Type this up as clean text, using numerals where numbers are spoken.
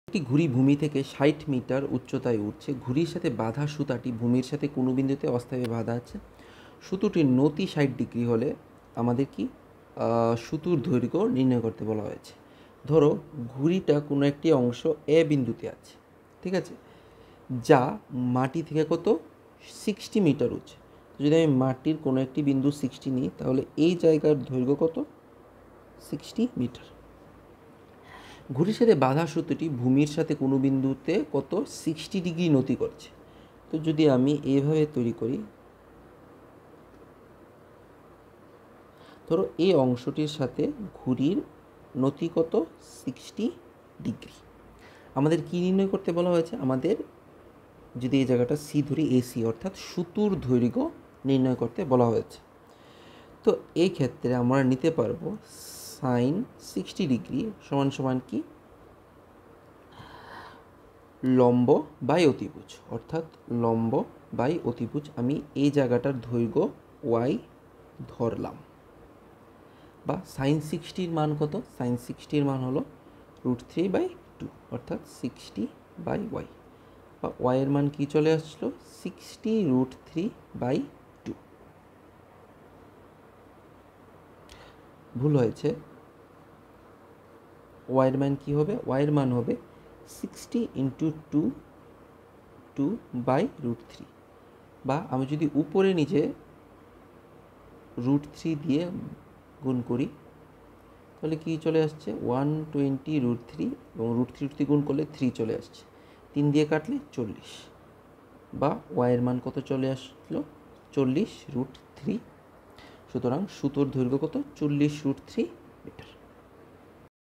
একটি ঘুড়ি ভূমি থেকে ৬০ মিটার উচ্চতায় উঠছে। ঘুড়ির সাথে বাঁধা সুতাটি ভূমির সাথে কোনো বিন্দুতে অস্থায়ী বাঁধা আছে। সুতোটির নতি ৬০ ডিগ্রি হলে আমাদের কি সুতোর দৈর্ঘ্য নির্ণয় করতে বলা হয়েছে। ধরো ঘুড়িটা কোনো একটি অংশ এ বিন্দুতে আছে, ঠিক আছে, যা মাটি থেকে কত 60 মিটার উঁচু। যদি আমি মাটির কোনো একটি বিন্দু 60 নিই, তাহলে এই জায়গার দৈর্ঘ্য কত 60 মিটার। ঘুড়ির সাথে বাঁধা সুতোটি ভূমির সাথে কোনো বিন্দুতে কত 60 ডিগ্রি নতি করছে। তো যদি আমি এইভাবে তৈরি করি, ধরো এই অংশটির সাথে ঘুড়ির নতি কত 60 ডিগ্রি। আমাদের কি নির্ণয় করতে বলা হয়েছে? আমাদের যদি এই জায়গাটা সি ধরি, এসি অর্থাৎ সুতোর দৈর্ঘ্য নির্ণয় করতে বলা হয়েছে। তো এই ক্ষেত্রে আমরা নিতে পারবো সাইন 60 ডিগ্রি সমান সমান কি লম্ব বাই অতিভুজ, অর্থাৎ লম্ব বাই অতিভুজ। আমি এই জায়গাটার দৈর্ঘ্য ওয়াই ধরলাম, বা সাইন 60-র মান কত? সাইন 60-র মান হলো √3/2, অর্থাৎ 60 বাই ওয়াই, বা ওয়াইয়ের মান কি চলে আসলো 60 √3/2। ভুল হয়েছে, ওয়াইয়ের মান কি হবে? ওয়াইয়ের মান হবে 60 × 2/√3, বা আমি যদি উপরে নিচে √3 দিয়ে গুণ করি, তাহলে কি চলে আসছে 120 √3, এবং √3 গুণ করলে 3 চলে আসছে, 3 দিয়ে কাটলে 40, বা ওয়াইয়ের মান কত চলে আসলো 40 √3। সুতরাং সুতোর দৈর্ঘ্য কত 40 √3 মিটার।